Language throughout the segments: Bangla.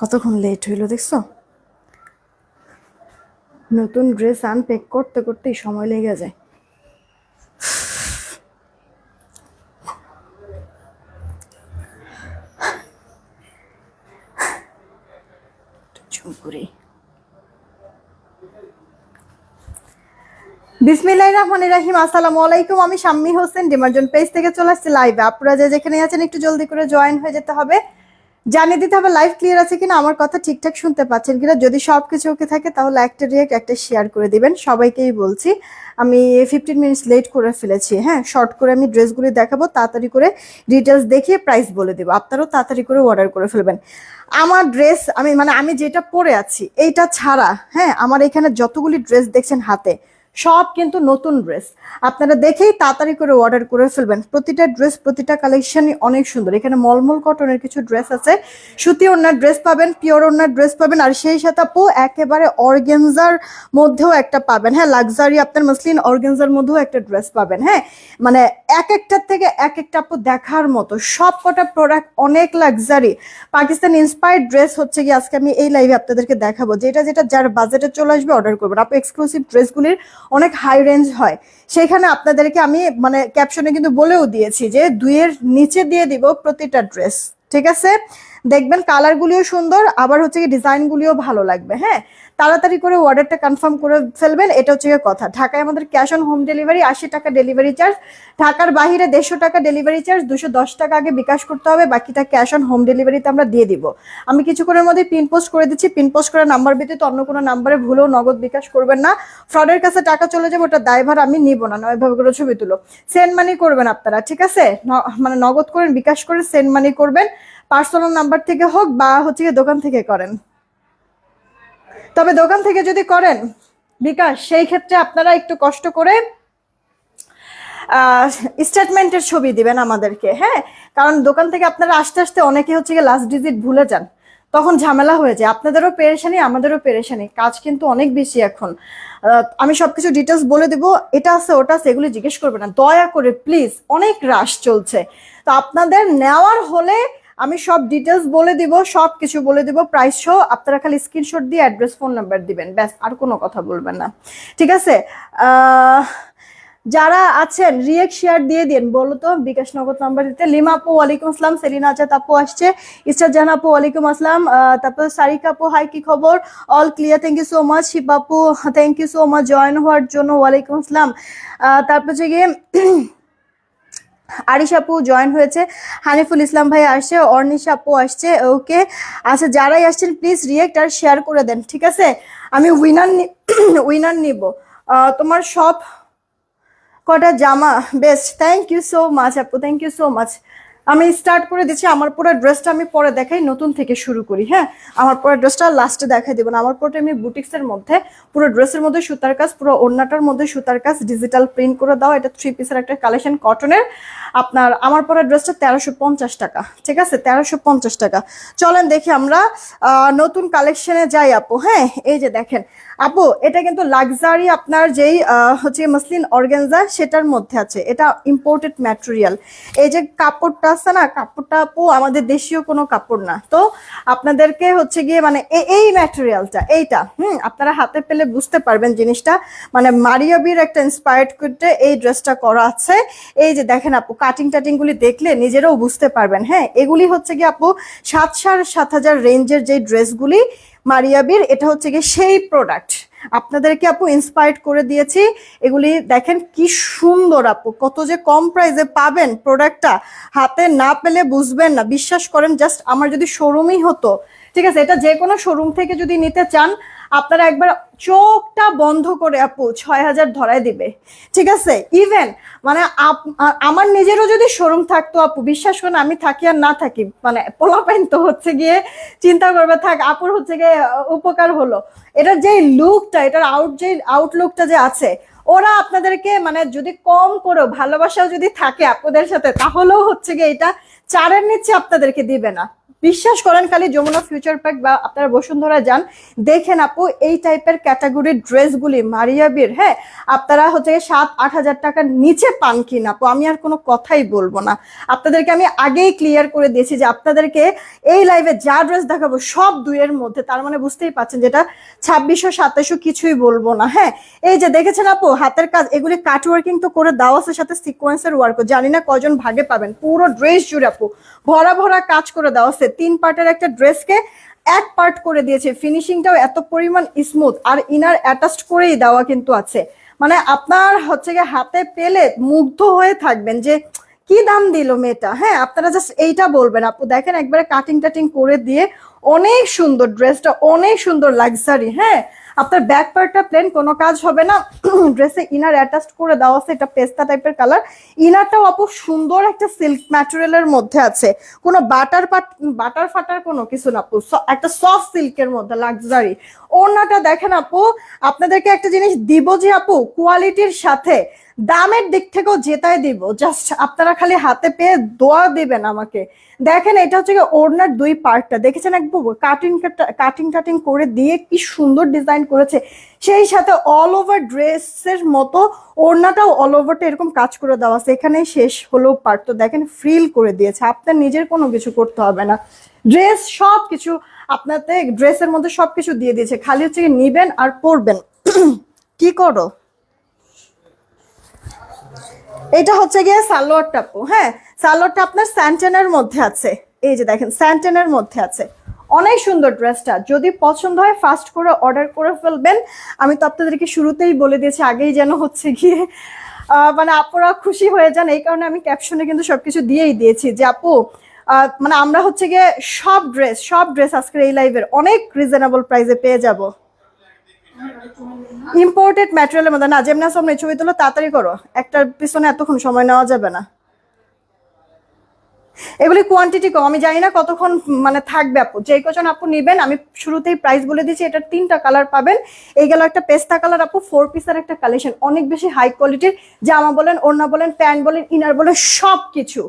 কতক্ষণ লেট হইলো দেখছো? নতুন ড্রেস আনপ্যাক করতে করতেই সময় লেগে যায়। বিসমিল্লাহির রহমানির রহিম। আসসালামু আলাইকুম। আমি শাম্মী হোসেন ডিমার্জন পেজ থেকে চলে আসছি লাইভে। আপনারা যেখানে আছেন একটু জলদি করে জয়েন হয়ে যেতে হবে, জানিয়ে দিতে হবে লাইভ ক্লিয়ার আছে কিনা, আমার কথা ঠিকঠাক শুনতে পাচ্ছেন কিনা। যদি সবকিছু ওকে থাকে তাহলে একটা রিয়েক্ট একটা শেয়ার করে দিবেন। সবাইকেই বলছি আমি 15 মিনিটস লেট করে ফেলেছি। হ্যাঁ, শর্ট করে আমি ড্রেসগুলি দেখাবো, তাড়াতাড়ি করে ডিটেলস দেখিয়ে প্রাইস বলে দেবো। আপনারাও তাড়াতাড়ি করে অর্ডার করে ফেলবেন। আমার ড্রেস আমি যেটা পরে আছি এইটা ছাড়া, হ্যাঁ, আমার এখানে যতগুলি ড্রেস দেখছেন হাতে সব কিন্তু নতুন ড্রেস। আপনারা দেখেই তাড়াতাড়ি করে অর্ডার করে ফেলবেন। প্রতিটা ড্রেস প্রতিটা কালেকশনই অনেক সুন্দর। এখানে মলমল কটনের কিছু ড্রেস আছে, সুতি ওড়নার ড্রেস পাবেন, পিওর ওড়নার ড্রেস পাবেন, আর সেই সাথে আপু একেবারে অর্গেনজার মধ্যেও একটা পাবেন। হ্যাঁ, লাক্সারি আপনার মসলিন অর্গেনজার মধ্যেও একটা ড্রেস পাবেন। হ্যাঁ, মানে এক একটার থেকে এক একটা আপু দেখার মতো। সব কটা প্রোডাক্ট অনেক লাক্সারি পাকিস্তান ইন্সপায়ার্ড ড্রেস হচ্ছে কি আজকে আমি এই লাইভে আপনাদেরকে দেখাবো। যেটা যেটা যার বাজেটে চলে আসবে অর্ডার করবেন। আপু এক্সক্লুসিভ ড্রেসগুলির অনেক হাই রেঞ্জ হয়, সেখানে আপনাদেরকে আমি ক্যাপশনে কিন্তু বলেও দিয়েছি যে 2-এর নিচে দিয়ে দিব প্রতিটা ড্রেস। ঠিক আছে, দেখবেন কালারগুলিও সুন্দর, আবার হচ্ছে কি ডিজাইনগুলিও ভালো লাগবে। হ্যাঁ, তাড়াতাড়ি করে অর্ডারটা কনফার্ম করে ফেলবেন। এটা হচ্ছে কথা। ঢাকায় আমাদের ক্যাশ অন হোম ডেলিভারি, 80 টাকা ডেলিভারি চার্জ। ঢাকার বাহিরে 150 টাকা ডেলিভারি চার্জ, 210 টাকা আগে বিকাশ করতে হবে, বাকিটা ক্যাশ অন হোম ডেলিভারিতে আমরা দিয়ে দিব। আমি কিছুক্ষণের মধ্যে পিন পোস্ট করে দিচ্ছি। পিন পোস্ট করা নাম্বার ব্যতীত অন্য কোনো নাম্বারে ভুলেও নগদ বিকাশ করবেন না। ফ্রডের কাছে টাকা চলে যাবে, ওটা দায়ভার আমি নিব না। এভাবে করে ছবি তুলো সেন্ড মানি করবেন আপনারা। ঠিক আছে, নগদ করেন, বিকাশ করে সেন্ড মানি করবেন। পার্সোনাল নাম্বার থেকে হোক বা হচ্ছে দোকান থেকে করেন। তবে দোকান থেকে যদি করেন বিকাশ, সেই ক্ষেত্রে আপনারা একটু কষ্ট করে স্টেটমেন্টের ছবি দিবেন আমাদেরকে। হ্যাঁ, কারণ দোকান থেকে আপনারা আস্তে আস্তে অনেকে হচ্ছে লাস্ট ডিজিট ভুলে যান, তখন ঝামেলা হয়ে যায়। আপনাদেরও পেরেশানি, আমাদেরও পেরেশানি। কাজ কিন্তু অনেক বেশি এখন। আমি সবকিছু ডিটেলস বলে দিব, এটা আছে ওটা আছে এগুলি জিজ্ঞেস করবে না দয়া করে প্লিজ, অনেক রাশ চলছে। তো আপনাদের নেওয়ার হলে আমি সব ডিটেলস বলে দিব, সব কিছু বলে দিব, প্রাইস সহ। আপনারা খালি স্ক্রিনশট দিয়ে অ্যাড্রেস ফোন নাম্বার দিবেন, ব্যাস, আর কোনো কথা বলবেন না। ঠিক আছে, যারা আছেন রিয়েক্ট শেয়ার দিয়ে দিন। বলো তো বিকাশ নগদ নাম্বার দিতে। লিমা আপু ওয়ালাইকুম আসসালাম, সেলিনা আজাদ আপু আসছে, ইস্টার জাহান আপু ওয়ালাইকুম আসসালাম, তারপর সারিকা আপু হাই, কি খবর? All clear, thank you so much. Shiba আপু thank you so much join হওয়ার জন্য, ওয়ালাইকুম আসসালাম। তারপর হচ্ছে গিয়ে আরিশ আপু জয়েন হয়েছে, হানিফুল ইসলাম ভাই আসছে, অর্নিশা আপু আসছে। ওকে, আচ্ছা যারাই আসছেন প্লিজ রিয়েক্ট আর শেয়ার করে দেন। ঠিক আছে, আমি উইনার নিব। তোমার সব কটা জামা best, thank you so much আপু, থ্যাংক ইউ সো মাচ। আমি স্টার্ট করে দিচ্ছি। আমার পুরো ড্রেসটা আমি পরে দেখাই, নতুন থেকে শুরু করি। হ্যাঁ, আমার পুরো ড্রেসটা লাস্টে দেখাই দেবো না। আমার পুরোটা এমনি বুটিক্সের মধ্যে, পুরো ড্রেসের মধ্যে সুতার কাজ, পুরো ওড়নাটার মধ্যে সুতার কাজ, ডিজিটাল প্রিন্ট করে দাও। এটা 3 পিসের একটা কালেকশন কটনের। আপনার আমার পরে ড্রেসটা 1350 টাকা। ঠিক আছে, 1350 টাকা। চলেন দেখি আমরা নতুন কালেকশনে যাই আপু। হ্যাঁ, এই যে দেখেন আপু, এটা কিন্তু লাক্সারি আপনার যেই হচ্ছে মসলিন অর্গানজা সেটার মধ্যে আছে। এটা ইম্পোর্টেড ম্যাটেরিয়াল। এই যে কাপড়টা আছে না, কাপড়টা আপু আমাদের দেশীয় কোনো কাপড় না। তো আপনাদেরকে হচ্ছে গিয়ে এই ম্যাটেরিয়ালটা এইটা আপনারা হাতে পেলে বুঝতে পারবেন জিনিসটা। মারিয়াবির একটা ইন্সপায়ার্ড করতে এই ড্রেসটা করা আছে। এই যে দেখেন আপু, কাটিং টাটিং গুলি দেখলে নিজেরাও বুঝতে পারবেন। হ্যাঁ, এগুলি হচ্ছে গিয়ে আপু 7,500 রেঞ্জের যে ড্রেসগুলি মারিয়াবির, এটা হচ্ছে গিয়ে সেই প্রোডাক্ট আপনাদেরকে আপু ইন্সপায়ার্ড করে দিয়েছি। এগুলি দেখেন কি সুন্দর আপু, কত যে কম প্রাইসে পাবেন প্রোডাক্টটা, হাতে না পেলে বুঝবেন না। বিশ্বাস করেন, জাস্ট আমার যদি শোরুমই হতো, ঠিক আছে, এটা যে কোনো শোরুম থেকে যদি নিতে চান আপনারা একবার চোখটা বন্ধ করে আপু 6,000 ধরায় দিবে। ঠিক আছে, ইভেন আমার নিজেরও যদি শোরুম থাকতো আপু, বিশ্বাস করেন, আমি থাকি আর না থাকি, পোলাপাইন তো হচ্ছে গিয়ে চিন্তা করবে, থাক আপুর হচ্ছে গিয়ে উপকার হলো। এটার যে লুকটা, এটার আউটলুকটা যে আছে, ওরা আপনাদেরকে যদি কম করেও ভালোবাসাও যদি থাকে আপনাদের সাথে, তাহলেও হচ্ছে গিয়ে এটা 4-এর নিচে আপনাদেরকে দিবে না। বিশ্বাস করেন, খালি যমুনা ফিউচার পার্ক বা আপনারা বসুন্ধরা যান, দেখেন আপু এই টাইপের ক্যাটাগরির ড্রেসগুলি মারিয়াবির, হ্যাঁ আপনারা হচ্ছে 7-8 হাজার টাকার নিচে পান কিনা আপু, আমি আর কোনো কথাই বলবো না। আপনাদেরকে আমি আগেই ক্লিয়ার করে দিয়েছি যে আপনাদেরকে এই লাইভে যা ড্রেস দেখাবো সব দুইয়ের মধ্যে, তার মানে বুঝতেই পারছেন যেটা 2600-2700 কিছুই বলবো না। হ্যাঁ এই যে দেখেছেন আপু হাতের কাজ, এগুলি কাট ওয়ার্কিং তো করে দেওয়া আছে, সাথে সিকোয়েন্সের ওয়ার্কও, জানি না কজন ভাগে পাবেন, পুরো ড্রেস জুড়ে আপু ভরা ভরা কাজ করে দেওয়া আছে। 3 পার্টের একটা ড্রেসকে 1 পার্ট করে দিয়েছে, ফিনিশিংটাও এত পরিমাণ স্মুথ, আর ইনার অ্যাটাচড করেই দেওয়া কিন্তু আছে। মানে আপনার হচ্ছে গিয়ে হাতে পেলে মুগ্ধ হয়ে থাকবেন যে কি দাম দিল মেয়েটা। হ্যাঁ আপনারা জাস্ট এইটা বলবেন আপু, দেখেন একবারে কাটিং টাটিং করে দিয়ে অনেক সুন্দর ড্রেসটা, অনেক সুন্দর লাক্সারি। হ্যাঁ আপনার ব্যাক পার্টটা প্লেন, কোনো কাজ হবে না, ড্রেসে ইনার অ্যাটাচড করে দেওয়া আছে, এটা পেস্তা টাইপের কালার। ইনারটাও আপু সুন্দর একটা সিল্ক ম্যাটেরিয়ালের মধ্যে আছে, কোনো বাটার ফাটার কোনো কিছু না আপু, একটা সফট সিল্কের মধ্যে লাক্সারি। ওড়নাটা দেখেন আপু, আপনাদেরকে একটা জিনিস দিব যে আপু কোয়ালিটির সাথে দামের দিক থেকেও জেতায় দিব, জাস্ট আপনারা খালি হাতে পেয়ে দোয়া দিবেন আমাকে। দেখেন এটা হচ্ছে ওড়নার 2 পার্টটা, দেখেছেন একদম কাটিং করে দিয়ে কি সুন্দর ডিজাইন করেছে, সেই সাথে অল ওভার ড্রেসের মতো ওড়নাটাও অল ওভারটা এরকম কাজ করে দেওয়া আছে। এখানেই শেষ হলো পার্ট, তো দেখেন ফ্রিল করে দিয়েছে, আপনার নিজের কোনো কিছু করতে হবে না, ড্রেস সব কিছু আপনাতে ড্রেসের মধ্যে সবকিছু দিয়ে দিয়েছে, খালি হচ্ছে নিবেন আর পরবেন। কি করো, এটা হচ্ছে গিয়ে সালোয়ারটা আপু। হ্যাঁ সালোয়ারটা আপনার স্যান্টেনের মধ্যে আছে, এই যে দেখেন স্যান্টেনের মধ্যে আছে, অনেক সুন্দর ড্রেসটা। যদি পছন্দ হয় ফাস্ট করে অর্ডার করে ফেলবেন। আমি তো আপনাদেরকে শুরুতেই বলে দিয়েছি আগেই, যেন হচ্ছে গিয়ে মানে আপুরা খুশি হয়ে যান, এই কারণে আমি ক্যাপশনে কিন্তু সবকিছু দিয়েই দিয়েছি যে আপু মানে আমরা হচ্ছে গিয়ে সব ড্রেস আজকের এই লাইভের অনেক রিজনেবল প্রাইসে পেয়ে যাব। ইম্পোর্টেড ম্যাটেরিয়ালের মধ্যে না, যেমন সামনে ছবি তুলো, তাড়াতাড়ি করো, একটার পিছনে এতক্ষণ সময় নেওয়া যাবে না। এগুলি কোয়ান্টিটি কম, আমি জানি না কতক্ষণ মানে থাকবে আপু, যে কজন আপু নিবেন আমি শুরুতেই প্রাইস বলে দিচ্ছি, এটার 3টা কালার পাবেন। এই গেল একটা পেস্তা কালার আপু, 4 পিসের একটা কালেকশন, অনেক বেশি হাই কোয়ালিটির, জামা বলেন, ওড়না বলেন, প্যান্ট বলেন, ইনার বলেন, সব কিছু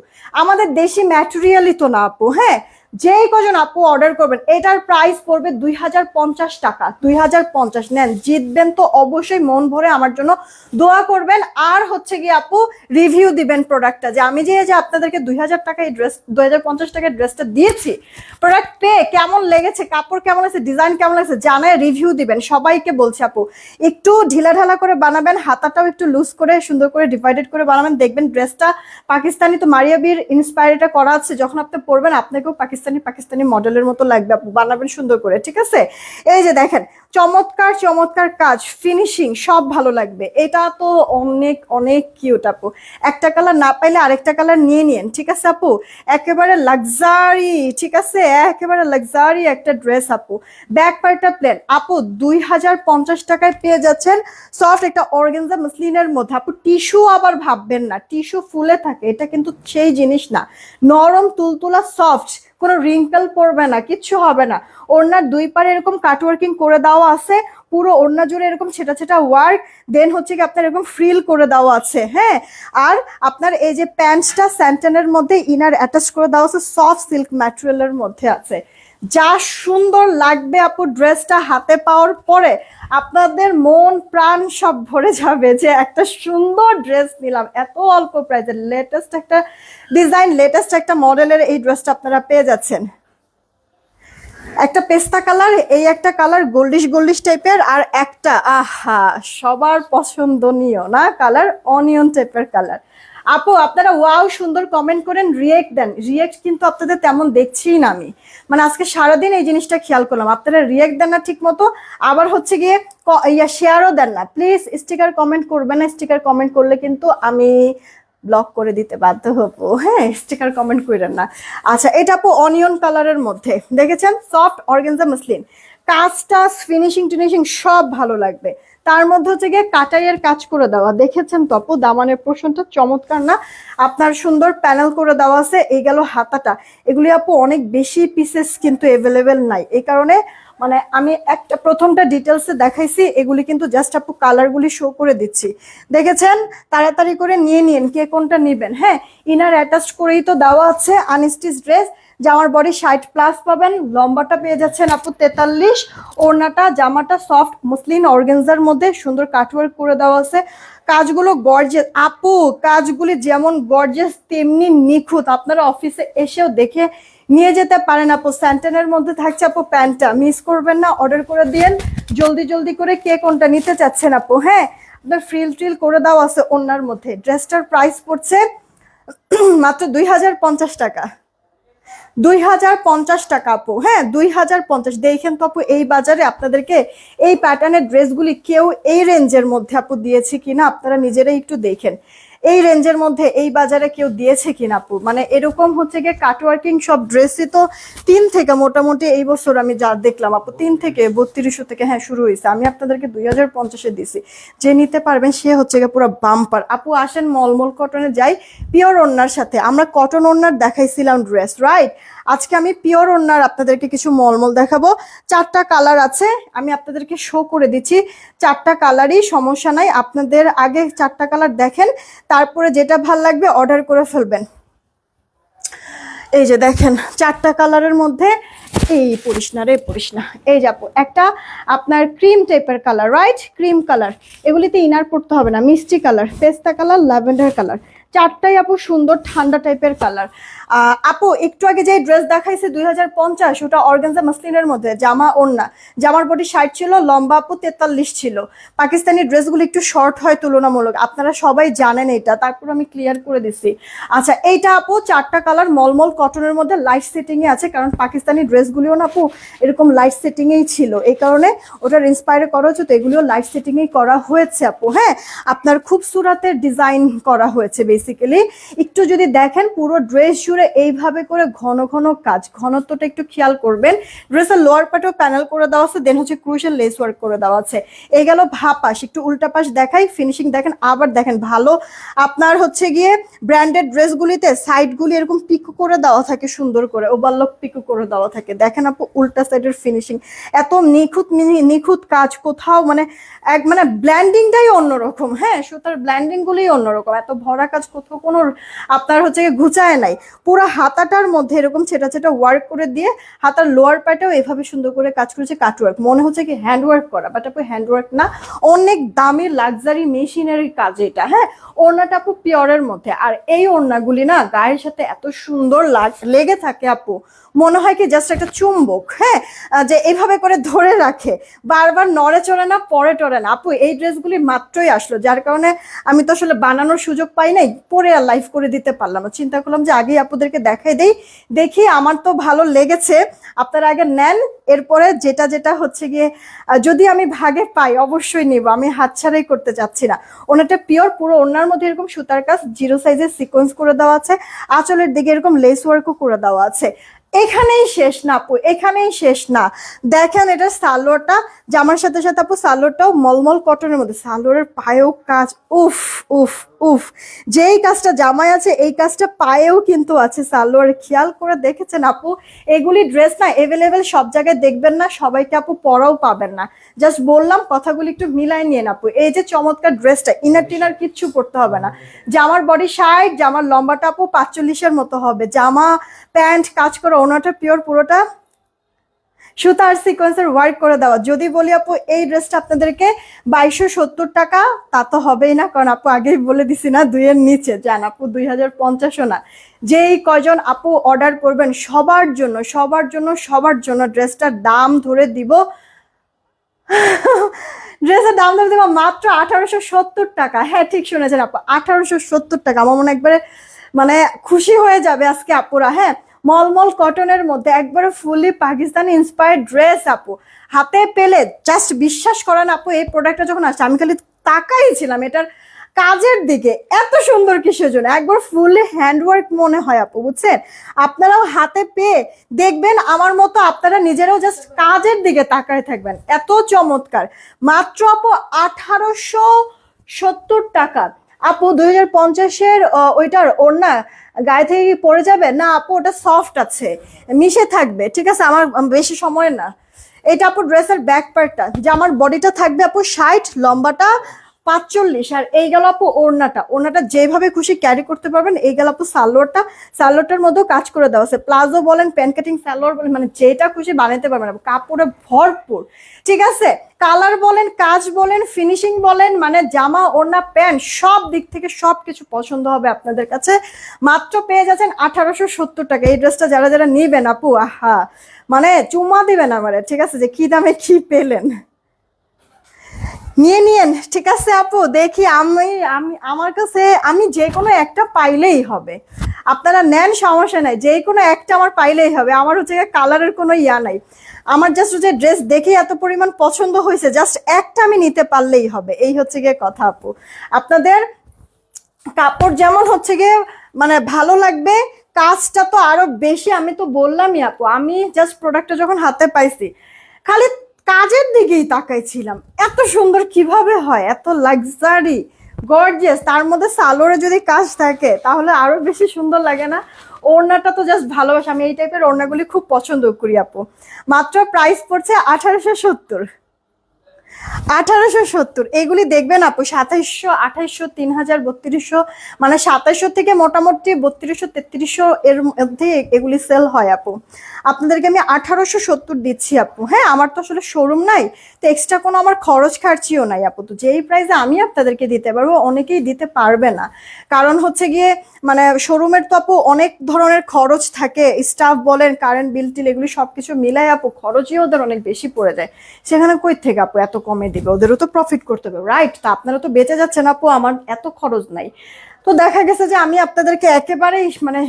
আমাদের দেশি ম্যাটেরিয়ালই তো না আপু। হ্যাঁ যেই কজন আপু অর্ডার করবেন এটার প্রাইস পড়বে 2050 টাকা, 2050 নেন, জিতবেন তো অবশ্যই, মন ভরে আমার জন্য দোয়া করবেন, আর হচ্ছে গিয়ে আপু রিভিউ দিবেন প্রোডাক্টটা, যে আমি যে আপনাদেরকে 2000 টাকা এই ড্রেস 2050 টাকার ড্রেসটা দিয়েছি, প্রোডাক্ট পেয়ে কেমন লেগেছে, কাপড় কেমন লাগছে, ডিজাইন কেমন লাগছে জানায় রিভিউ দিবেন। সবাইকে বলছি আপু একটু ঢিলাঢালা করে বানাবেন, হাতাটাও একটু লুজ করে সুন্দর করে ডিভাইডেড করে বানাবেন, দেখবেন ড্রেসটা পাকিস্তানি তো মারিয়াবির ইন্সপায়ারটা করা আছে, যখন আপনি পরবেন আপনাকেও পাকিস্তানি মডেলের মতো লাগবে, বানাবেন সুন্দর করে, ঠিক আছে। এই যে দেখেন চমৎকার চমৎকার কাজ, ফিনিশিং সব ভালো লাগবে, এটা তো অনেক অনেক কিউট আপু। একটা কালার না পাইলে আরেকটা কালার নিয়ে নিন, ঠিক আছে আপু, একেবারে লাক্সারি, ঠিক আছে, একেবারে লাক্সারি একটা ড্রেস আপু। ব্যাক পার্টটা প্লেন আপু, 2050 টাকায় পেয়ে যাচ্ছেন সফট একটা অর্গানজা মসলিনের মধ্যে আপু। টিস্যু আবার ভাববেন না, টিস্যু ফুলে থাকে, এটা কিন্তু সেই জিনিস না, নরম তুলতুলা সফট, কোনো রিঙ্কেল পড়বে না, কিচ্ছু হবে না। ওড়নার 2 পারে এরকম কাটওয়ার্কিং করে দেওয়া আছে, পুরো ওড়না জুড়ে এরকম ছেটা ছেটা ওয়ার্ক, দেন হচ্ছে কি আপনার এরকম ফ্রিল করে দেওয়া আছে। হ্যাঁ আর আপনার এই যে প্যান্টটা স্যান্টেনের মধ্যে ইনার অ্যাটাচ করে দেওয়া আছে, সফট সিল্ক ম্যাটেরিয়ালের মধ্যে আছে, যা সুন্দর লাগবে আপু ড্রেসটা হাতে পাওয়ার পরে, আপনাদের মন প্রাণ সব ভরে যাবে যে একটা সুন্দর ড্রেস নিলাম এত অল্প প্রাইসে, লেটেস্ট একটা ডিজাইন, লেটেস্ট একটা মডেলের এই ড্রেসটা আপনারা পেয়ে যাচ্ছেন। একটা পেস্তা কালার, এই একটা কালার গোল্ডিশ টাইপের, আর একটা আহা সবার পছন্দনীয় না কালার, অনিয়ন টাইপের কালার। আপু আপনারা ওয়াও সুন্দর কমেন্ট করেন, রিয়েক্ট দেন, রিয়েক্ট কিন্তু আপনাদের তেমন দেখছিই না আমি, মানে আজকে সারাদিন এই জিনিসটা খেয়াল করলাম, আপনারা রিয়েক্ট দেন না ঠিক মতো, আবার হচ্ছে গিয়ে শেয়ারও দেন না। প্লিজ স্টিকার কমেন্ট করবেন না, স্টিকার কমেন্ট করলে কিন্তু আমি ব্লক করে দিতে বাধ্য হবো। হ্যাঁ স্টিকার কমেন্ট করেন না। আচ্ছা এটা আপু অনিয়ন কালারের মধ্যে, দেখেছেন সফট অর্গানজা মসলিন, কাজটা ফিনিশিং টিনিশিং সব ভালো লাগবে। তার মধ্যে হচ্ছে গিয়ে কাটাইয়ের কাজ করে দেওয়া, দেখেছেন তো আপু দামানের পোর্শনটা চমৎকার না, আপনার সুন্দর প্যানেল করে দেওয়া আছে। এই গেল হাতাটা, এগুলি আপু অনেক বেশি পিসেস কিন্তু অ্যাভেলেবেল নাই, এই কারণে মানে আমি একটা প্রথমটা ডিটেলসে দেখাইছি, এগুলি কিন্তু জাস্ট আপু কালারগুলি শো করে দিচ্ছি, দেখেছেন, তাড়াতাড়ি করে নিয়ে নিন কে কোনটা নেবেন। হ্যাঁ ইনার অ্যাটাচ করেই তো দেওয়া আছে, আনস্টিচ ড্রেস, জামার বডি 60+ পাবেন, লম্বাটা পেয়ে যাচ্ছেন আপু 43, ওড়নাটা জামাটা সফট মসলিন অর্গানজার মধ্যে সুন্দর কাটওয়ার্ক করে দেওয়া আছে। কাজগুলো গর্জিয়াস আপু, কাজগুলি যেমন গর্জিয়াস তেমনি নিখুঁত, আপনারা অফিসে এসেও দেখে নিয়ে যেতে পারেন আপু। স্যান্টেনের মধ্যে থাকছে আপু প্যান্টটা, মিস করবেন না, অর্ডার করে দিয়েন জলদি জলদি করে, কে কোনটা নিতে চাচ্ছেন আপু। হ্যাঁ, আপনার ফ্রিল ট্রিল করে দেওয়া আছে ওড়নার মধ্যে। ড্রেসটার প্রাইস পড়ছে মাত্র 2050 টাকা, 2050 টাকা আপু। হ্যাঁ 2050। দেখেন তো আপু, এই বাজারে আপনাদেরকে এই প্যাটার্নের ড্রেসগুলি কেউ এই রেঞ্জের মধ্যে আপু দিয়েছে কিনা আপনারা নিজেরাই একটু দেখেন। এই রেঞ্জের মধ্যে এই বাজারে কেউ দিয়েছে কিনা আপু, মানে এরকম হচ্ছে গিয়ে কাটওয়ার্কিং সব ড্রেসই তো 3 থেকে মোটামুটি এই বছর আমি যা দেখলাম আপু 3 থেকে 3200 থেকে হ্যাঁ শুরু হয়েছে। আমি আপনাদেরকে 2050-এ দিছি। যে নিতে পারবেন সে হচ্ছে গিয়ে পুরো বাম্পার আপু। আসেন মলমল কটনে যাই, পিওর ওড়নার সাথে। আমরা কটন ওড়নার দেখাইছিলাম ড্রেস, রাইট? আজকে আমি পিওর ওড়নার আপনাদেরকে কিছু মলমল দেখাবো। 4টা কালার আছে, আমি আপনাদেরকে শো করে দিচ্ছি। 4টা কালারই, সমস্যা নাই। আপনাদের আগে 4টা কালার দেখেন, তারপরে যেটা ভাল লাগবে অর্ডার করে ফেলবেন। এই যে দেখেন 4টা কালারের মধ্যে, এই পড়িস না রে, পড়িস না। এই যাবো একটা আপনার ক্রিম টাইপের কালার, রাইট? ক্রিম কালার, এগুলিতে ইনার পড়তে হবে না। মিষ্টি কালার, পেস্তা কালার, ল্যাভেন্ডার কালার, 4টাই আপু সুন্দর ঠান্ডা টাইপের কালার। আপু একটু আগে যে ড্রেস দেখাইছে 2050, ওটা অর্গানজা মাসলিনের মধ্যে, জামা ওড়না। জামার বডি 60 ছিল, লম্বা আপু 43 ছিল। পাকিস্তানি ড্রেসগুলো একটু শর্ট হয় তুলনামূলক, আপনারা সবাই জানেন এটা, তারপর আমি ক্লিয়ার করে দিচ্ছি। আচ্ছা, এইটা আপু 4টা কালার মলমল কটনের মধ্যে লাইট সেটিং এ আছে, কারণ পাকিস্তানি ড্রেসগুলিও না আপু এরকম লাইট সেটিং এই ছিল, এই কারণে ওটার ইন্সপায়ার করা হচ্ছে, তো এগুলিও লাইট সেটিং এই করা হয়েছে আপু। হ্যাঁ, আপনার খুব সুরাতের ডিজাইন করা হয়েছে বেসিক্যালি। একটু যদি দেখেন পুরো ড্রেস জুড়ে এইভাবে করে ঘন ঘন কাজ, ঘনত্বটা একটু খেয়াল করবেন। ড্রেসের লোয়ার পার্টেও প্যানেল করে দেওয়া আছে, দেন হচ্ছে ক্রুশিয়াল লেস ওয়ার্ক করে দেওয়া আছে। এই গেল ভাপাস, একটু উল্টা পাশ দেখাই, ফিনিশিং দেখেন। আবার দেখেন ভালো আপনার হচ্ছে গিয়ে ব্র্যান্ডেড ড্রেসগুলিতে সাইডগুলি এরকম পিকো করে দেওয়া থাকে, সুন্দর করে ওভারলক পিকো করে দেওয়া থাকে। দেখেন আপু উল্টা সাইডের ফিনিশিং এত নিখুঁত, নিখুঁত কাজ, কোথাও মানে মানে ব্ল্যান্ডিংটাই অন্যরকম। হ্যাঁ, সুতার ব্ল্যান্ডিং গুলোই অন্যরকম, এত ভরা কাজ কোথাও কোনো আপনার হচ্ছে ঘুচায় নাই। পুরো হাতাটার মধ্যে এরকম ছেটা ছেটা ওয়ার্ক করে দিয়ে, হাতার লোয়ার পার্টেও এভাবে সুন্দর করে কাজ করেছে কাটওয়ার্ক, মনে হচ্ছে কি হ্যান্ডওয়ার্ক করা, বাট আপু হ্যান্ডওয়ার্ক না, অনেক দামি লাক্সারি মেশিনারি কাজ এটা। হ্যাঁ, ওড়নাটা আপু পিওরের মধ্যে, আর এই ওড়নাগুলি না গায়ের সাথে এত সুন্দর লেগে থাকে আপু, মনে হয় কি জাস্ট একটা চুম্বক। হ্যাঁ, যে এইভাবে করে ধরে রাখে, বারবার নড়ে চড়ে না, পরে টরে না আপু। এই ড্রেসগুলি মাত্রই আসলো, যার কারণে আমি তো আসলে বানানোর সুযোগ পাই নাই, পরে আর লাইভ করে দিতে পারলাম না। চিন্তা করলাম যে আগেই আপুদেরকে দেখাই দেই, দেখি আমার তো ভালো লেগেছে, আপনারা আগে নেন, এরপরে যেটা যেটা হচ্ছে গিয়ে যদি আমি ভাগে পাই অবশ্যই নিব, আমি হাতছাড়াই করতে চাচ্ছি না। ওনাটা পিওর, পুরো ওনার মধ্যে এরকম সুতার কাজ, 0 সাইজের সিকোয়েন্স করে দেওয়া আছে, আঁচলের দিকে এরকম লেস ওয়ার্কও করে দেওয়া আছে। এখানেই শেষ না আপু, এখানেই শেষ না। দেখেন এটা সালোয়ারটা, জামার সাথে সাথে আপু সালোয়ারটাও মলমল কটনের মধ্যে, সালোয়ারের পায়েও কাজ, উফ উফ উফ, যেই কাজটা জামায় আছে এই কাজটা পায়েও কিন্তু আছে সালোয়ার। খেয়াল করে দেখেছেন আপু? এগুলি ড্রেস না এভেলেবেল সব জায়গায় দেখবেন না, সবাইকে আপু পরাও পাবেন না, জাস্ট বললাম কথাগুলি একটু মিলাই নিয়ে আপু। এই যে চমৎকার ড্রেসটা, ইনার টিনার কিচ্ছু পড়তে হবে না। জামার বডি 60, জামার লম্বাটা আপু 45-এর মতো হবে, জামা প্যান্ট কাজ করা, ওনাটা পিওর, পুরোটা সুতার সিকোয়েন্সের ওয়ার্ক করে দেওয়া। যদি বলি আপু এই ড্রেসটা আপনাদেরকে 2270 টাকা, তা তো হবেই না, কারণ আপু আগেই বলে দিছি না 2-এর নিচে যান আপু, 2050ও না। যেই কয়জন আপু অর্ডার করবেন সবার জন্য, সবার জন্য, সবার জন্য ড্রেসটার দাম ধরে দিব, ড্রেসের দাম ধরে দিব মাত্র 1870 টাকা। হ্যাঁ ঠিক শুনেছেন আপু, 1870 টাকা। আমার মনে একবারে মানে খুশি হয়ে যাবে আজকে আপুরা। হ্যাঁ, মলমল কটনের মধ্যে একবারে ফুলি পাকিস্তানি ইন্সপায়ার্ড ড্রেস আপু, হাতে পেলে জাস্ট বিশ্বাস করেন আপু, এই প্রোডাক্টটা যখন আসছে আমি খালি তাকাই ছিলাম এটার কাজের দিকে, এত সুন্দর কিসের জন্য, একবার ফুলি হ্যান্ডওয়ার্ক মনে হয় আপু, বুঝছেন? আপনারাও হাতে পেয়ে দেখবেন আমার মতো, আপনারা নিজেরাও জাস্ট কাজের দিকে তাকায় থাকবেন, এত চমৎকার। মাত্র আপু 1870 টাকা আপু। 2050-এর ওইটার ওড়না গায়ে থেকে পড়ে যাবে না আপু, ওটা সফট আছে, মিশে থাকবে, ঠিক আছে? আমার বেশি সময় না। এটা আপু ড্রেসের ব্যাক পার্টটা, যে আমার বডিটা থাকবে আপু 60, লম্বাটা 45। আর এই গেল আপু ওড়নাটা যেভাবে খুশি ক্যারি করতে পারবেন। এই গেল আপু সালোয়ারটার মধ্যেও কাজ করে দেওয়া আছে, প্লাজো বলেন প্যান কাটিং সালোয়ার বলেন, মানে যেটা খুশি বানাতে পারবেন কাপড়ে ভরপুর। ঠিক আছে, কালার বলেন, কাজ বলেন, ফিনিশিং বলেন, মানে জামা ওড়না প্যান্ট সব দিক থেকে সবকিছু পছন্দ হবে আপনাদের কাছে। মাত্র পেয়ে যাচ্ছেন 1870 টাকা। এই ড্রেসটা যারা যারা নিবেন আপু, আহা মানে চুমা দিবেন আমারে। ঠিক আছে, যে কি দামে কি পেলেন, নিয়ে নিয়েন। ঠিক আছে আপু, দেখি আমি আমি আমার কাছে আমি যে কোনো একটা পাইলেই হবে। আপনারা নেন, সমস্যা নাই, যে কোনো একটা আমার পাইলেই হবে। আমার হচ্ছে কালারের কোনো ইয়া নাই, আমার জাস্ট হচ্ছে ড্রেস দেখে এত পরিমাণ পছন্দ হয়েছে, জাস্ট একটা আমি নিতে পারলেই হবে। এই হচ্ছে গিয়ে কথা আপু। আপনাদের কাপড় যেমন হচ্ছে গিয়ে মানে ভালো লাগবে, কাজটা তো আরো বেশি। আমি তো বললামই আপু, আমি জাস্ট প্রোডাক্টটা যখন হাতে পাইছি খালি কাজের দিকেই তাকাইছিলাম, এত সুন্দর কিভাবে হয়, এত লাক্সারি গর্জিয়াস, তার মধ্যে সালোয়ারে যদি কাজ থাকে তাহলে আরো বেশি সুন্দর লাগে না? ওড়নাটা তো জাস্ট ভালোবাসা, আমি এই টাইপের ওড়নাগুলি খুব পছন্দ করি আপু। মাত্র প্রাইস পড়ছে 1870। 1870 এগুলি দেখবেন আপু 2700, 2800, 3000, 3200, মানে 2700 থেকে মোটামুটি 3200, 3300 এর মধ্যে এগুলি সেল হয় আপু। আপনাদেরকে আমি 1870 দিচ্ছি আপু। হ্যাঁ, আমার তো আসলে শোরুম নাই, তো এক্সট্রা কোনো আমার খরচ খার্চিও নাই আপু। তো যেই প্রাইসে আমি আপনাদেরকে দিতে পারবো অনেকেই দিতে পারবে না, কারণ হচ্ছে গিয়ে মানে শোরুমের তো আপু অনেক ধরনের খরচ থাকে, স্টাফ বলেন, কারেন্ট বিল টিল, এগুলি সবকিছু মিলাই আপু খরচই ওদের অনেক বেশি পড়ে যায়। সেখানে কই থেকে আপু এত কমে দিবে? ওদেরও তো প্রফিট করতে হবে, রাইট? তা আপনারা তো বেঁচে যাচ্ছেন আপু, আমার এত খরচ নাই। তো দেখা গেছে যে আমি আপনাদেরকে একেবারেই মানে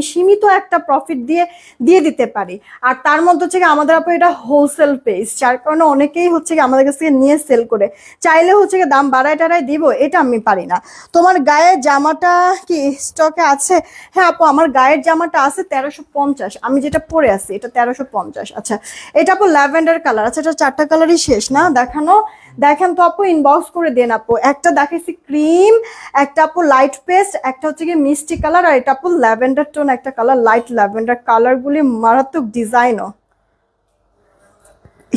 সীমিত একটা প্রফিট দিয়ে দিয়ে দিতে পারি। আর তার মধ্যে হচ্ছে আমাদের আপু এটা হোলসেল পেজ, যার কারণে অনেকেই হচ্ছে আমাদের কাছ থেকে নিয়ে সেল করে। চাইলে হচ্ছে দাম বাড়ায় টাড়ায় দিব, এটা আমি পারি না। তোমার গায়ের জামাটা কি স্টকে আছে? হ্যাঁ আপু, আমার গায়ের জামাটা আছে 1350, আমি যেটা পরে আছি এটা 1350। আচ্ছা, এটা আপু ল্যাভেন্ডার কালার। আচ্ছা, এটা 4টা কালারই শেষ না দেখানো? দেখেন তো আপু, ইনবক্স করে দেন আপু। একটা দেখাইছি ক্রিম, একটা আপু লাইট পেস্ট, একটা হচ্ছে কি মিষ্টি কালার, আর এটা আপু ল্যাভেন্ডার টোন একটা কালার, লাইট ল্যাভেন্ডার। কালারগুলি মারাত্মক, ডিজাইনও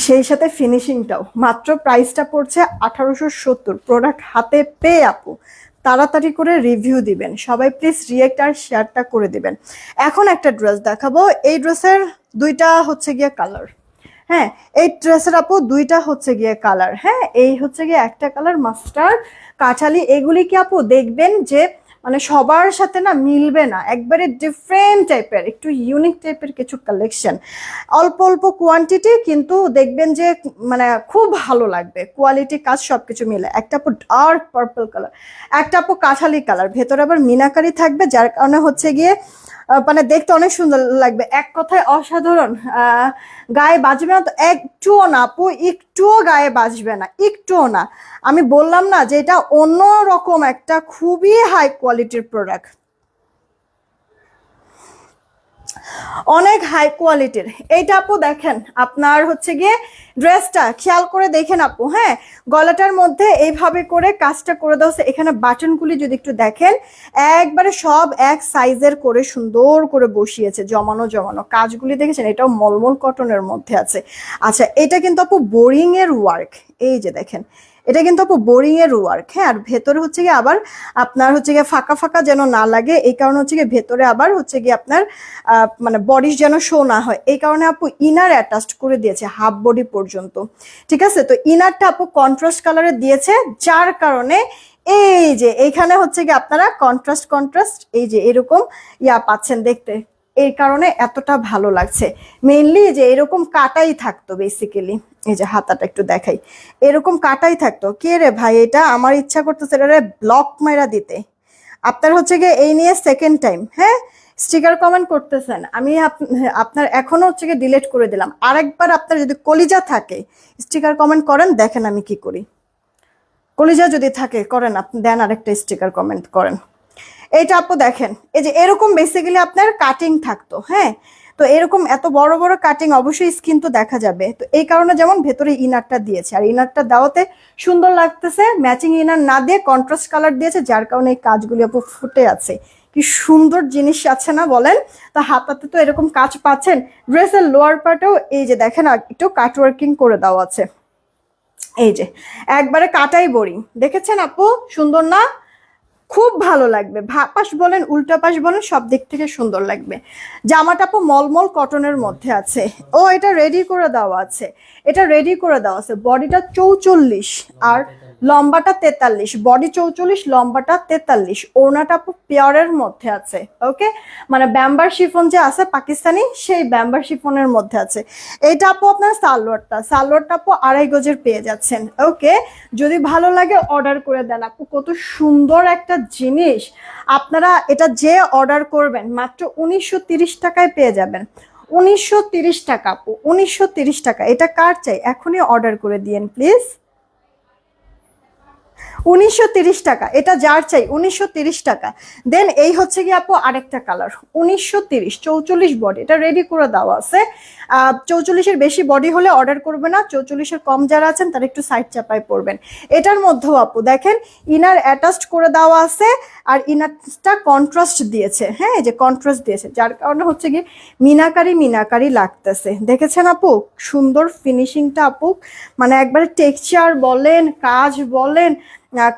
সেই সাথে ফিনিশিংটাও। মাত্র প্রাইসটা পড়ছে 1870। প্রোডাক্ট হাতে পেয়ে আপু তাড়াতাড়ি করে রিভিউ দিবেন সবাই, প্লিজ রিয়েক্ট আর শেয়ারটা করে দিবেন। এখন একটা ড্রেস দেখাবো, এই ড্রেসের দুইটা হচ্ছে গিয়ে কালার। হ্যাঁ, এই ড্রেসের আপু দুইটা হচ্ছে গিয়ে কালার। হ্যাঁ, এই হচ্ছে গিয়ে একটা কালার মাস্টার্ড কাঠালি। এগুলি কি আপু দেখবেন যে মানে সবার সাথে না মিলবে না, একবারে ডিফারেন্ট টাইপের, একটু ইউনিক টাইপের কিছু কালেকশন, অল্প অল্প কোয়ান্টিটি, কিন্তু দেখবেন যে মানে খুব ভালো লাগবে, কোয়ালিটি কাজ সবকিছু মিলে। একটা আপু ডার্ক পার্পল কালার, একটা আপু কাঠালি কালার, ভেতরে আবার মিনাকারি থাকবে, যার কারণে হচ্ছে গিয়ে মানে দেখতে অনেক সুন্দর লাগবে। এক কথায় অসাধারণ। গায়ে বাজবে না তো? একটুও না আপু, একটুও গায়ে বাজবে না, একটুও না। আমি বললাম না যে এটা অন্যরকম একটা খুবই হাই কোয়ালিটির প্রোডাক্ট, অনেক হাই কোয়ালিটির। এইটা আপু দেখেন, আপনার হচ্ছে গিয়ে ড্রেসটা খেয়াল করে দেখেন আপু। হ্যাঁ, গলাটার মধ্যে এইভাবে করে কাজটা করে দেওয়া, এখানে বাটনগুলি যদি একটু দেখেন একবারে সব এক সাইজের করে সুন্দর করে বসিয়েছে, জমানো জমানো কাজগুলি দেখেছেন? এটাও মলমল কটনের মধ্যে আছে। আচ্ছা, এটা কিন্তু আপু বোরিং এর ওয়ার্ক, এই যে দেখেন এটা কিন্তু আপু বোরিং এর ওয়ার্ক। হ্যাঁ, আর ভেতরে হচ্ছে গিয়ে আবার আপনার হচ্ছে গিয়ে ফাঁকা ফাঁকা যেন না লাগে, এই কারণে হচ্ছে গিয়ে ভেতরে আবার হচ্ছে গিয়ে আপনার মানে বডি যেন শো না হয়, এই কারণে আপু ইনার অ্যাটাচড করে দিয়েছে হাফ বডি পর্যন্ত। ঠিক আছে, তো ইনারটা আপু কন্ট্রাস্ট কালারে দিয়েছে, যার কারণে এই যে এইখানে হচ্ছে গিয়ে আপনারা কন্ট্রাস্ট এই যে এরকম ইয়া পাচ্ছেন দেখতে, এই কারণে এতটা ভালো লাগছে। মেইনলি যে এরকম কাটাই থাকতো বেসিক্যালি, এই যে হাতাটা একটু দেখাই, এরকম কাটাই থাকতো। কে রে ভাই, এটা আমার ইচ্ছা করতেছে এটা ব্লক মেরা দিতে। আপনার হচ্ছে গিয়ে এই নিয়ে সেকেন্ড টাইম হ্যাঁ স্টিকার কমেন্ট করতেছেন, আমি আপনার এখনো হচ্ছে গিয়ে ডিলিট করে দিলাম। আরেকবার আপনার যদি কলিজা থাকে স্টিকার কমেন্ট করেন, দেখেন আমি কি করি। কলিজা যদি থাকে করেন, আপনি দেন আরেকটা স্টিকার কমেন্ট করেন। এইটা আপু দেখেন, এই যে এরকম বেসিক্যালি আপনার কাটিং থাকতো। হ্যাঁ, তো এরকম এত বড় বড় কাটিং অবশ্যই স্কিন তো দেখা যাবে, তো এই কারণে যেমন ভেতরে ইনারটা দিয়েছে, আর ইনারটা দেওয়াতে সুন্দর লাগতেছে। ম্যাচিং ইনার না দিয়ে কন্ট্রাস্ট কালার দিয়েছে, যার কারণে এই কাজগুলি আপু ফুটে আছে। কি সুন্দর জিনিস আছে না বলেন? তো হাতাতে তো এরকম কাজ পাচ্ছেন। ড্রেসের লোয়ার পার্টেও এই যে দেখেন একটু কাটওয়ার্কিং করে দেওয়া আছে। এই যে একবারে কাটাই বড়ি, দেখেছেন আপু সুন্দর না? খুব ভালো লাগবে, পাশ বলেন উল্টা পাশ বলেন সব দিক থেকে সুন্দর লাগবে। জামাটা আপু মলমল কটনের মধ্যে আছে। ও এটা রেডি করে দেওয়া আছে, এটা রেডি করে দেওয়া আছে। বডিটা 44 আর লম্বাটা 43, বডি 44 লম্বাটা 43। ওড়নাটা আপু পিওরের মধ্যে আছে, ওকে, মানে ব্যাম্বার শিফন যে আছে পাকিস্তানি, সেই ব্যাম্বার শিফনের মধ্যে আছে। এটা আপু আপনার সালোয়ারটা আপু 2.5 গজের পেয়ে যাচ্ছেন, ওকে। যদি ভালো লাগে অর্ডার করে দেন আপু, কত সুন্দর একটা জিনিস। আপনারা এটা যে অর্ডার করবেন মাত্র 1930 টাকায় পেয়ে যাবেন। 1930 টাকা আপু, 1930 টাকা। এটা কার চাই এখনই অর্ডার করে দিয়েন প্লিজ। 1930 টাকা, এটা যার চাই 1930 টাকা। দেন এই হচ্ছে কি আপু আরেকটা কালার, 1930, 44 বডি, এটা রেডি করে দেওয়া আছে। 44-এর বেশি বডি হলে অর্ডার করবে না, 44-এর কম যারা আছেন তারা একটু সাইড চাপায় পড়বেন। এটার মধ্যেও আপু দেখেন ইনার অ্যাটাচড করে দেওয়া আছে, আর ইনারটা কন্ট্রাস্ট দিয়েছে, হ্যাঁ এই যে কন্ট্রাস্ট দিয়েছে, যার কারণে হচ্ছে কি মিনাকারি মিনাকারি লাগতেছে। দেখেছেন আপু সুন্দর ফিনিশিংটা আপু, মানে একবারে টেক্সচার বলেন, কাজ বলেন,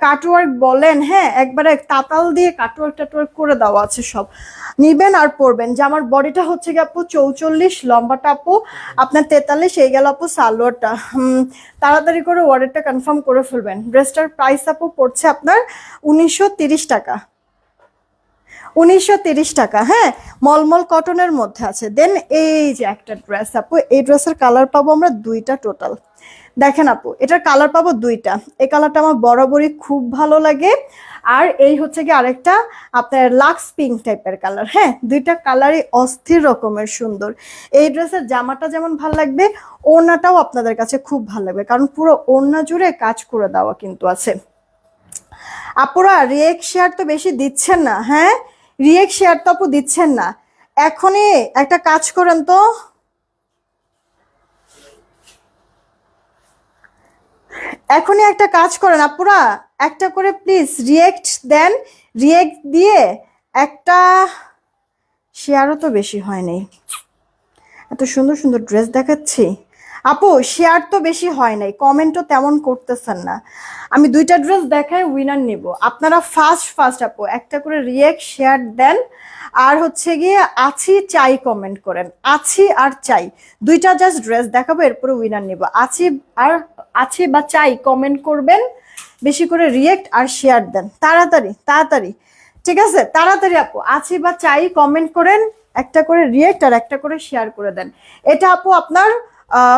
কাটওয়ার্ক বলেন, হ্যাঁ একবারে তাতাল দিয়ে কাটওয়ার্ক টাটওয়ার্ক করে দেওয়া আছে। সব নিবেন আর পরবেন। যে আমার বডিটা হচ্ছে কি আপু 44, লম্বাটা আপু আপনার 43। এই গেল আপু সালোয়ারটা। তাড়াতাড়ি করে অর্ডারটা কনফার্ম করে ফেলবেন। ড্রেসটার প্রাইস আপু পড়ছে আপনার 1930 টাকা, 1930 টাকা, হ্যাঁ মলমল কটনের মধ্যে আছে। দেন এই যে একটা ড্রেস আপু, এই ড্রেসের কালার পাবো আমরা দুইটা টোটাল। দেখেন আপু এটার কালার পাবো দুইটা, এই কালারটা আমার বরাবরই খুব ভালো লাগে। আর এই হচ্ছে কি আরেকটা আপনার লাক্স পিঙ্ক টাইপের কালার, হ্যাঁ দুইটা কালারই অস্থির রকমের সুন্দর। এই ড্রেসের জামাটা যেমন ভালো লাগবে, ওড়নাটাও আপনাদের কাছে খুব ভালো লাগবে, কারণ পুরো ওড়না জুড়ে কাজ করে দেওয়া কিন্তু আছে। আপুরা রিয়েক্ট শেয়ার তো বেশি দিচ্ছেন না, হ্যাঁ রিয়েক্ট শেয়ার তো আপু দিচ্ছেন না। এখনই একটা কাজ করেন তো, এখনই একটা কাজ করেন আপুরা, একটা করে প্লিজ রিয়েক্ট দেন। রিয়েক্ট দিয়ে একটা শেয়ারও তো বেশি হয়নি, এত সুন্দর সুন্দর ড্রেস দেখাচ্ছি আপু, শেয়ার তো বেশি হয় নাই, কমেন্টও তেমন করতেছেন না। আমি দুইটা ড্রেস দেখাই উইনার নিব, আপনারা ফার্স্ট ফার্স্ট আপু একটা করে রিয়েক্ট শেয়ার দেন। আর হচ্ছে গিয়ে আছি চাই কমেন্ট করেন, আছি আর চাই দুইটা জাস্ট ড্রেস দেখাবো, এরপরে উইনার নিব। আছি আর আছি বা চাই কমেন্ট করবেন, বেশি করে রিয়েক্ট আর শেয়ার দেন, তাড়াতাড়ি তাড়াতাড়ি, ঠিক আছে তাড়াতাড়ি আপু আছি বা চাই কমেন্ট করেন, একটা করে রিয়েক্ট আর একটা করে শেয়ার করে দেন। এটা আপু আপনার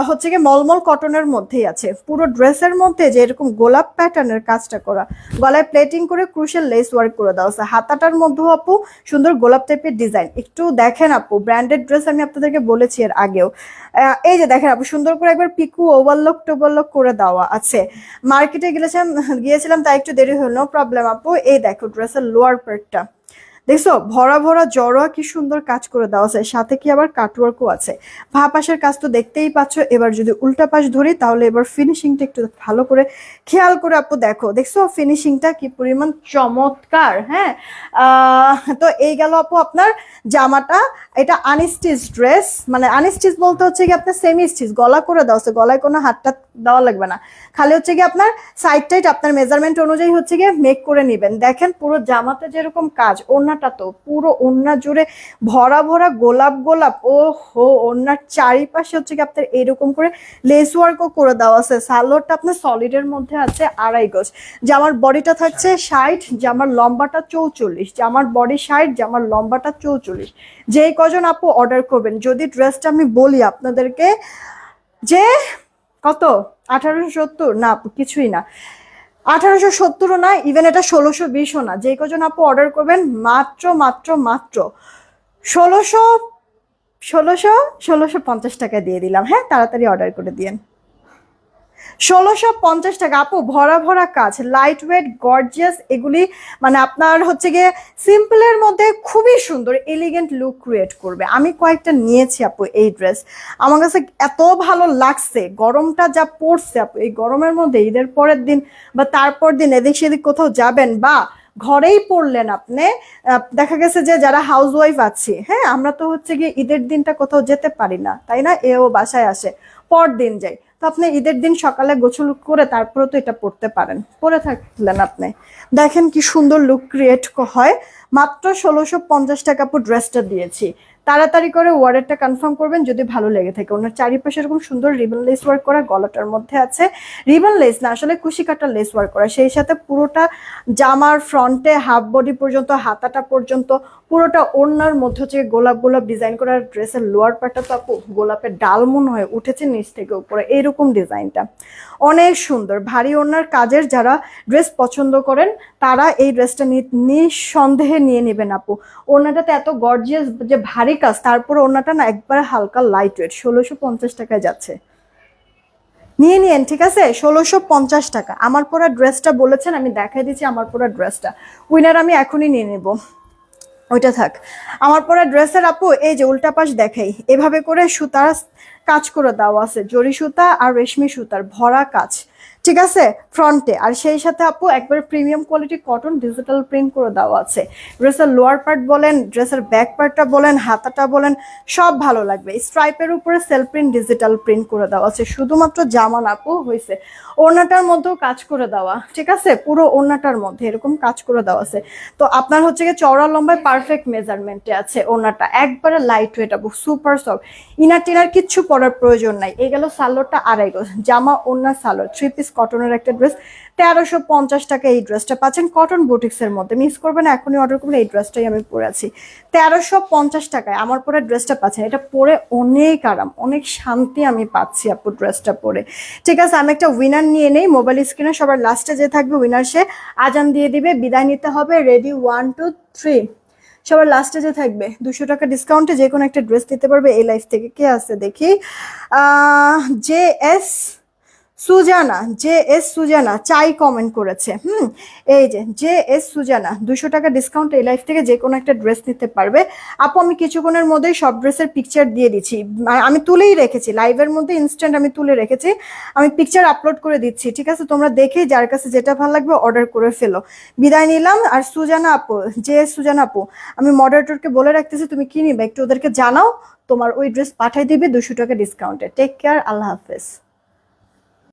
হচ্ছে গিয়ে মলমল কটনের মধ্যেই আছে। পুরো ড্রেসের মধ্যে যে এরকম গোলাপ প্যাটার্নের কাজটা করা, গলায় প্লেটিং করে ক্রুশিয়াল লেস ওয়ার্ক করে দেওয়া আছে। হাতাটার মধ্যেও আপু সুন্দর গোলাপ টাইপের ডিজাইন। একটু দেখেন আপু, ব্র্যান্ডেড ড্রেস আমি আপনাদেরকে বলেছি এর আগেও। এই যে দেখেন আপু সুন্দর করে একবার পিকু ওভারলক টোভারলক করে দেওয়া আছে। মার্কেটে গিয়েছিলাম তাই একটু দেরি হলো, নো প্রবলেম আপু। এই দেখো ড্রেসের লোয়ার পার্টটা দেখছো ভরা ভরা জড়োয়া কি সুন্দর কাজ করে দেওয়া আছে, সাথে কি আবার কাটওয়ার্কও আছে। ভা পাশের কাজ তো দেখতেই পাচ্ছ। এবার যদি উল্টা পাশ ধরি তাহলে এবার ফিনিশিংটা একটু ভালো করে খেয়াল করে আপু দেখো, দেখছো ফিনিশিংটা কি পরিমাণ চমৎকার। হ্যাঁ তো এই গেল আপু আপনার জামাটা। এটা আনস্টিচ ড্রেস, মানে আনস্টিচ বলতে হচ্ছে কি আপনার সেমি স্টিচ, গলা করে দেওয়া আছে, গলায় কোনো হাতটা দেওয়া লাগবে না, খালি হচ্ছে কি আপনার সাইড টাইট আপনার মেজারমেন্ট অনুযায়ী হচ্ছে গিয়ে মেক করে নেবেন। দেখেন পুরো জামাতে যেরকম কাজ, ওড়নাটা তো পুরো ওড়না জুড়ে ভরা ভরা গোলাপ গোলাপ, ও হো ওড়নার চারিপাশে হচ্ছে কি আপনার এরকম করে লেস ওয়ার্কও করে দেওয়া আছে। সালোয়ারটা আপনার সলিডের মধ্যে আছে 2.5 গজ। জামার বডিটা থাকছে 60, জামার লম্বাটা 44, জামার বডি 60, জামার লম্বাটা 44। যেই কজন আপু অর্ডার করবেন, যদি ড্রেসটা আমি বলি আপনাদেরকে যে কত 1870 না আপু কিছুই না, 1870ও না, ইভেন এটা 1620ও না। যে কজন আপু অর্ডার করবেন মাত্র মাত্র মাত্র 1600 1650 টাকা দিয়ে দিলাম। হ্যাঁ তাড়াতাড়ি অর্ডার করে দিয়েন। 1650 টাকা আপু, ভরা ভরা কাজ, লাইট ওয়েট গর্জিয়াস, এগুলি মানে আপনার হচ্ছে গিয়ে সিম্পলের মধ্যে খুবই সুন্দর এলিগেন্ট লুক ক্রিয়েট করবে। আমি কয়েকটা নিয়েছি আপু এই ড্রেস, আমার কাছে এত ভালো লাগছে। গরমটা যা পড়ছে আপু, এই গরমের মধ্যে ঈদের পরের দিন বা তারপর দিন এদিক সেদিক কোথাও যাবেন বা ঘরেই পড়লেন আপনি, দেখা গেছে যে যারা হাউস ওয়াইফ আছি, হ্যাঁ আমরা তো হচ্ছে গিয়ে ঈদের দিনটা কোথাও যেতে পারি না, তাই না, এও বাসায় আসে পর দিন যাই, তো আপনি ঈদের দিন সকালে গোসল করে তারপরে তো এটা পরতে পারেন, পরে থাকলেন আপনি। দেখেন কি সুন্দর লুক ক্রিয়েট হয়। মাত্র 1650 টাকা আপু ড্রেসটা দিয়েছি। তাড়াতাড়ি করে ওয়ার্ডারটা কনফার্ম করবেন যদি ভালো লেগে থাকে। ওনার চারিপাশে এরকম সুন্দর রিবন লেস ওয়ার্ক করা, গলাটার মধ্যে আছে রিবন লেস না, আসলে কুশি কাটা লেস ওয়ার্ক করা, সেই সাথে পুরোটা জামার ফ্রন্টে হাফ বডি পর্যন্ত, হাতাটা পর্যন্ত পুরোটা ওড়নার মধ্যে হচ্ছে গোলাপ গোলাপ ডিজাইন করা। ড্রেসের লোয়ার পার্টটা তো আপু গোলাপের ডাল মনে হয়ে উঠেছে নিচ থেকে উপরে, এইরকম ডিজাইনটা অনেক সুন্দর। ভারী ওড়নার কাজের যারা ড্রেস পছন্দ করেন তারা এই ড্রেসটা নিঃসন্দেহে নিয়ে নেবেন আপু। ওড়নাটাতে এত গর্জিয়াস যে ভারী কাজ, তারপরে ওড়নাটা না একবারে হালকা লাইট ওয়েট। 1650 টাকায় যাচ্ছে, নিয়ে নিয়েন, ঠিক আছে? 1650 টাকা। আমার পরা ড্রেসটা বলেছেন, আমি দেখাই দিচ্ছি আমার পরা ড্রেসটা। উইনার আমি এখনই নিয়ে নেব, ওইটা থাক। আমার পরা ড্রেসের আপু এই যে উল্টা পাশ দেখাই, এভাবে করে সুতার কাজ করে দেওয়া আছে, জরি সুতা আর রেশমি সুতার ভরা কাজ, ঠিক আছে, ফ্রন্টে। আর সেই সাথে আপু একবারে premium quality cotton digital print করে দেওয়া আছে। ড্রেসের লোয়ার পার্ট বলেন, ড্রেসের ব্যাক পার্টটা বলেন, হাতাটা বলেন, সব ভালো লাগবে। স্ট্রাইপের উপরে সেলফ প্রিন্ট ডিজিটাল প্রিন্ট করে দেওয়া আছে। শুধুমাত্র জামান আপু হয়েছে, ওড়নাটার মধ্যেও কাজ করে দেওয়া, ঠিক আছে, পুরো ওড়নাটার মধ্যে এরকম কাজ করে দেওয়া আছে। তো আপনার হচ্ছে গিয়ে চওড়া লম্বায় পারফেক্ট মেজারমেন্টে আছে ওড়নাটা, একবারে লাইট ওয়েট আপু, সুপার সফট। ইনার টিনার কিচ্ছু পরার প্রয়োজন নাই। এই গেল সালোয়ারটা, আড়াই গজ জামা, ওড়না, সালোয়ার, 3 পিস কটনের একটা ড্রেস। 1350 টাকা এই ড্রেসটা পাচ্ছেন কটন বুটিক্সের মধ্যে। মিস করবেন, এখনই অর্ডার করবেন। এই ড্রেসটাই আমি পরে আছি 1350 টাকায় আমার পরে ড্রেসটা পাচ্ছেন। এটা পরে অনেক আরাম, অনেক শান্তি আমি পাচ্ছি আপু ড্রেসটা পরে। ঠিক আছে, আমি একটা উইনার নিয়ে নেই। মোবাইল স্ক্রিনে সবার লাস্টে যে থাকবে উইনার সে আজান দিয়ে দিবে, বিদায় নিতে হবে। রেডি, 1 2 3। সবার লাস্টে যে থাকবে 200 টাকা ডিসকাউন্টে যে কোনো একটা ড্রেস নিতে পারবে এই লাইফ থেকে। কে আছে দেখি? J S Sujana, J S Sujana চাই কমেন্ট করেছে। এই জে এস সুজানা 200 টাকা ডিসকাউন্ট এই লাইফ থেকে যে কোনো একটা ড্রেস নিতে পারবে আপু। আমি কিছুক্ষণের মধ্যেই সব ড্রেসের পিকচার দিয়ে দিচ্ছি, আমি তুলেই রেখেছি লাইভের মধ্যে, ইনস্ট্যান্ট আমি তুলে রেখেছি, আমি পিকচার আপলোড করে দিচ্ছি, ঠিক আছে? তোমরা দেখেই যার কাছে যেটা ভালো লাগবে অর্ডার করে ফেলো। বিদায় নিলাম। আর সুজানা আপু, জে এস সুজানা আপু, আমি মডারেটরকে বলে রাখতেছি তুমি কি নিবে একটু ওদেরকে জানাও, তোমার ওই ড্রেস পাঠাই দিবে 200 টাকা ডিসকাউন্টে। টেক কেয়ার, আল্লাহ হাফেজ।